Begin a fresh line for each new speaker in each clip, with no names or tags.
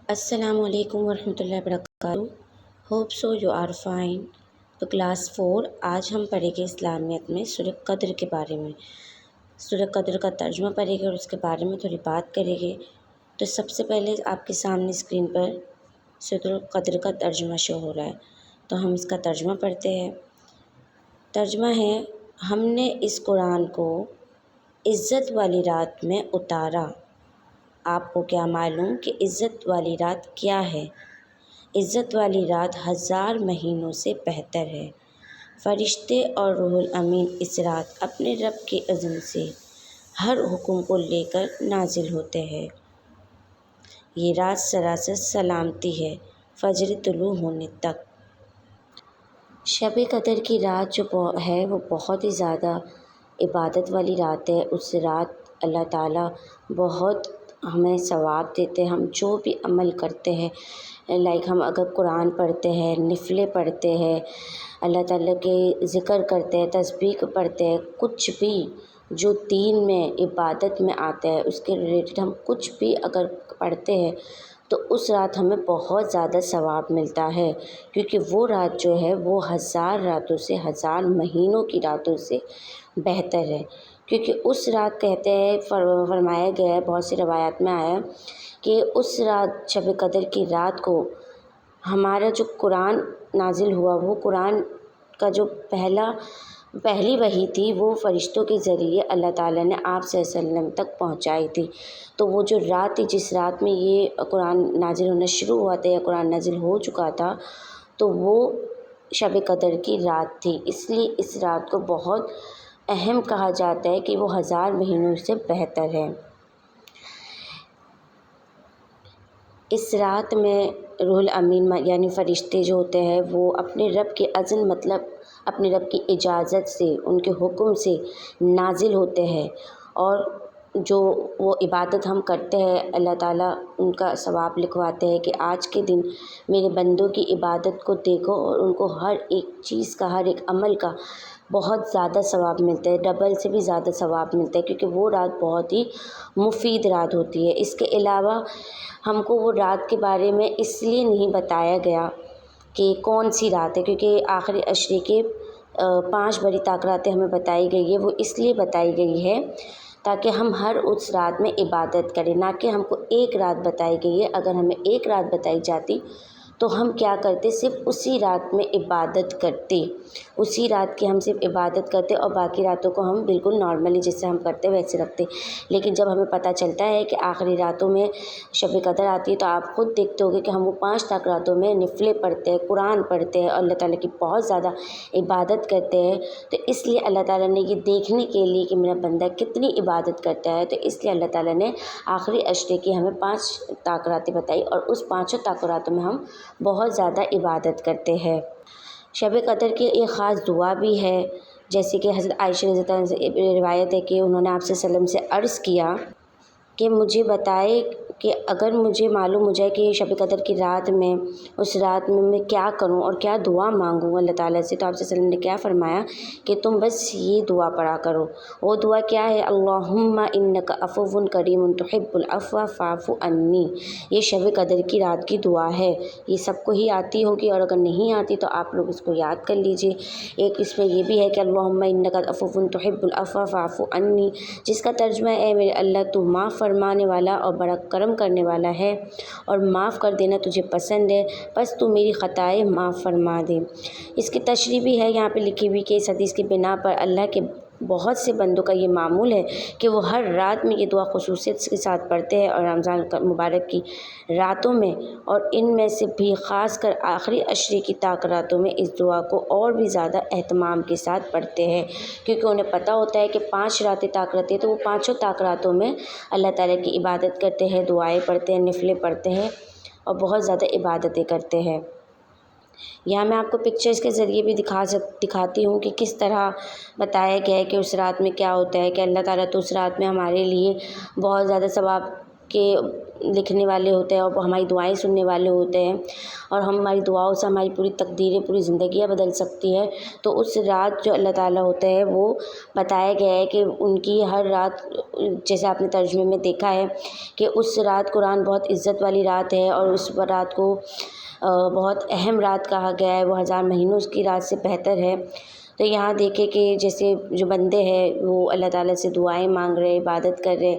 السلام علیکم ورحمۃ اللہ وبرکاتہ۔ Hope so you are fine. تو کلاس 4 آج ہم پڑھیں گے اسلامیت میں سورہ قدر کے بارے میں۔ سورہ قدر کا ترجمہ پڑھیں گے اور اس کے بارے میں تھوڑی بات کریں گے۔ تو سب سے پہلے آپ کے سامنے اسکرین پر سورہ قدر کا ترجمہ شو ہو رہا ہے، تو ہم اس کا ترجمہ پڑھتے ہیں۔ ترجمہ ہے: ہم نے اس قرآن کو عزت والی رات میں اتارا۔ آپ کو کیا معلوم کہ عزت والی رات کیا ہے؟ عزت والی رات 1000 مہینوں سے بہتر ہے۔ فرشتے اور روح الامین اس رات اپنے رب کے اذن سے ہر حکم کو لے کر نازل ہوتے ہیں۔ یہ رات سراسر سلامتی ہے فجر طلوع ہونے تک۔ شب قدر کی رات جو ہے وہ بہت ہی زیادہ عبادت والی رات ہے۔ اس رات اللہ تعالیٰ بہت ہمیں ثواب دیتے ہیں۔ ہم جو بھی عمل کرتے ہیں، ہم اگر قرآن پڑھتے ہیں، نفلیں پڑھتے ہیں، اللہ تعالیٰ کے ذکر کرتے ہیں، تسبیح پڑھتے ہیں، کچھ بھی جو دین میں عبادت میں آتا ہے اس کے ریلیٹڈ ہم کچھ بھی اگر پڑھتے ہیں تو اس رات ہمیں بہت زیادہ ثواب ملتا ہے، کیونکہ وہ رات جو ہے وہ 1000 راتوں سے 1000 مہینوں کی راتوں سے بہتر ہے۔ کیونکہ اس رات کہتے ہیں، فرمایا گیا ہے، بہت سی روایات میں آیا ہے کہ اس رات شب قدر کی رات کو ہمارا جو قرآن نازل ہوا، وہ قرآن کا جو پہلی وحی تھی وہ فرشتوں کے ذریعے اللہ تعالیٰ نے آپ صلی اللہ علیہ وسلم تک پہنچائی تھی۔ تو وہ جو رات تھی جس رات میں یہ قرآن نازل ہونا شروع ہوا تھا یا قرآن نازل ہو چکا تھا، تو وہ شب قدر کی رات تھی۔ اس لیے اس رات کو بہت اہم کہا جاتا ہے کہ وہ 1000 مہینوں سے بہتر ہے۔ اس رات میں روح الامین یعنی فرشتے جو ہوتے ہیں وہ اپنے رب کے اذن مطلب اپنے رب کی اجازت سے، ان کے حکم سے نازل ہوتے ہیں، اور جو وہ عبادت ہم کرتے ہیں اللہ تعالیٰ ان کا ثواب لکھواتے ہیں کہ آج کے دن میرے بندوں کی عبادت کو دیکھو، اور ان کو ہر ایک چیز کا، ہر ایک عمل کا بہت زیادہ ثواب ملتا ہے، ڈبل سے بھی زیادہ ثواب ملتا ہے، کیونکہ وہ رات بہت ہی مفید رات ہوتی ہے۔ اس کے علاوہ ہم کو وہ رات کے بارے میں اس لیے نہیں بتایا گیا کہ کون سی رات ہے، کیونکہ آخری عشرے کے 5 بڑی طاقتیں ہمیں بتائی گئی ہے۔ وہ اس لیے بتائی گئی ہے تاکہ ہم ہر اس رات میں عبادت کریں، نہ کہ ہم کو ایک رات بتائی گئی ہے۔ اگر ہمیں ایک رات بتائی جاتی تو ہم کیا کرتے، صرف اسی رات میں عبادت کرتے، اسی رات کی ہم صرف عبادت کرتے اور باقی راتوں کو ہم بالکل نارملی جیسے ہم کرتے ویسے رکھتے۔ لیکن جب ہمیں پتہ چلتا ہے کہ آخری راتوں میں شب قدر آتی ہے تو آپ خود دیکھتے ہوگے کہ ہم وہ 5 راتوں میں نفلیں پڑھتے ہیں، قرآن پڑھتے ہیں اور اللہ تعالیٰ کی بہت زیادہ عبادت کرتے ہیں۔ تو اس لیے اللہ تعالیٰ نے یہ دیکھنے کے لیے کہ میرا بندہ کتنی عبادت کرتا ہے، تو اس لیے اللہ تعالیٰ نے آخری عشرے کی ہمیں 5 راتیں بتائی، اور اس 5 راتوں میں ہم بہت زیادہ عبادت کرتے ہیں۔ شب قدر کی ایک خاص دعا بھی ہے، جیسے کہ حضرت عائشہ رضی اللہ عنہا سے روایت ہے کہ انہوں نے آپ صلی اللہ علیہ وسلم سے عرض کیا کہ مجھے بتائے کہ اگر مجھے معلوم ہو جائے کہ شب قدر کی رات میں، اس رات میں کیا کروں اور کیا دعا مانگوں اللہ تعالیٰ سے، تو آپ صلی اللہ علیہ وسلم نے کیا فرمایا کہ تم بس یہ دعا پڑھا کرو۔ وہ دعا کیا ہے؟ اللہم انک عفو کریم تحب العفو فاعف عنی۔ یہ شب قدر کی رات کی دعا ہے، یہ سب کو ہی آتی ہوگی، اور اگر نہیں آتی تو آپ لوگ اس کو یاد کر لیجئے۔ ایک اس میں یہ بھی ہے کہ اللہم انک عفو تحب العفو فاعف عنی، جس کا ترجمہ ہے میرے اللہ تو معاف فرمانے والا اور بڑا کرم کرنے والا ہے، اور معاف کر دینا تجھے پسند ہے، بس تو میری خطائیں معاف فرما دے۔ اس کی تشریح بھی ہے یہاں پہ لکھی ہوئی کہ اس حدیث کی بنا پر اللہ کے بہت سے بندوں کا یہ معمول ہے کہ وہ ہر رات میں یہ دعا خصوصیت کے ساتھ پڑھتے ہیں، اور رمضان مبارک کی راتوں میں، اور ان میں سے بھی خاص کر آخری عشرے کی راتوں میں اس دعا کو اور بھی زیادہ اہتمام کے ساتھ پڑھتے ہیں، کیونکہ انہیں پتہ ہوتا ہے کہ 5 راتیں رہتی ہیں، تو وہ 5 راتوں میں اللہ تعالیٰ کی عبادت کرتے ہیں، دعائیں پڑھتے ہیں، نفلیں پڑھتے ہیں اور بہت زیادہ عبادتیں کرتے ہیں۔ یہاں میں آپ کو پکچرز کے ذریعے بھی دکھاتی ہوں کہ کس طرح بتایا گیا ہے کہ اس رات میں کیا ہوتا ہے، کہ اللہ تعالیٰ تو اس رات میں ہمارے لیے بہت زیادہ ثواب کے لکھنے والے ہوتے ہیں اور وہ ہماری دعائیں سننے والے ہوتے ہیں اور ہماری دعاؤں سے ہماری پوری تقدیریں پوری زندگیاں بدل سکتی ہے۔ تو اس رات جو اللہ تعالیٰ ہوتا ہے وہ بتایا گیا ہے کہ ان کی ہر رات، جیسے آپ نے ترجمے میں دیکھا ہے کہ اس رات قرآن بہت عزت والی رات ہے اور اس رات کو بہت اہم رات کہا گیا ہے، وہ 1000 مہینوں کی رات سے بہتر ہے۔ تو یہاں دیکھیں کہ جیسے جو بندے ہیں وہ اللہ تعالیٰ سے دعائیں مانگ رہے، عبادت کر رہے،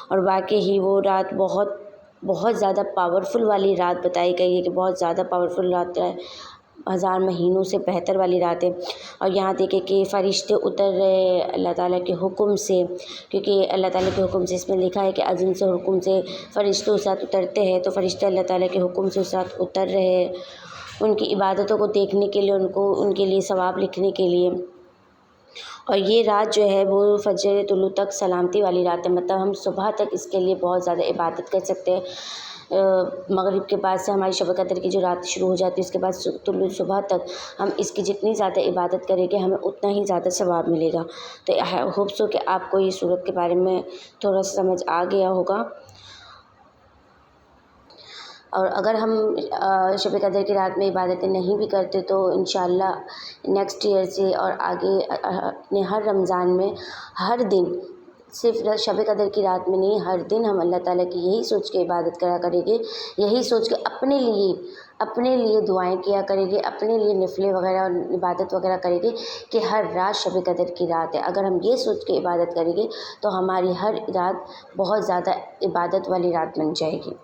اور واقعی ہی وہ رات بہت بہت زیادہ پاورفل والی رات بتائی گئی ہے کہ بہت زیادہ پاورفل رات ہے، 1000 مہینوں سے بہتر والی رات ہے۔ اور یہاں دیکھیں کہ فرشتے اتر رہے اللہ تعالیٰ کے حکم سے، کیونکہ اللہ تعالیٰ کے حکم سے، اس میں لکھا ہے کہ اذن سے حکم سے فرشتے اس رات اترتے ہیں، تو فرشتے اللہ تعالیٰ کے حکم سے اس رات اتر رہے ہیں ان کی عبادتوں کو دیکھنے کے لیے، ان کے لیے ثواب لکھنے کے لیے۔ اور یہ رات جو ہے وہ فجر طلوع تک سلامتی والی رات ہے، مطلب ہم صبح تک اس کے لیے بہت زیادہ عبادت کر سکتے ہیں۔ مغرب کے بعد سے ہماری شب قدر کی جو رات شروع ہو جاتی ہے، اس کے بعد طلوع صبح تک ہم اس کی جتنی زیادہ عبادت کریں گے ہمیں اتنا ہی زیادہ ثواب ملے گا۔ تو ہوپ سو کہ آپ کو یہ صورت کے بارے میں تھوڑا سا سمجھ آ گیا ہوگا۔ اور اگر ہم شب قدر کی رات میں عبادتیں نہیں بھی کرتے تو انشاءاللہ نیکسٹ ایئر سے اور آگے اپنے ہر رمضان میں ہر دن، صرف شب قدر کی رات میں نہیں، ہر دن ہم اللہ تعالیٰ کی یہی سوچ کے عبادت کرا کریں گے، یہی سوچ کے اپنے لیے دعائیں کیا کریں گے، اپنے لیے نفلیں وغیرہ اور عبادت وغیرہ کریں گے کہ ہر رات شب قدر کی رات ہے۔ اگر ہم یہ سوچ کے عبادت کریں گے تو ہماری ہر رات بہت زیادہ عبادت والی رات بن جائے گی۔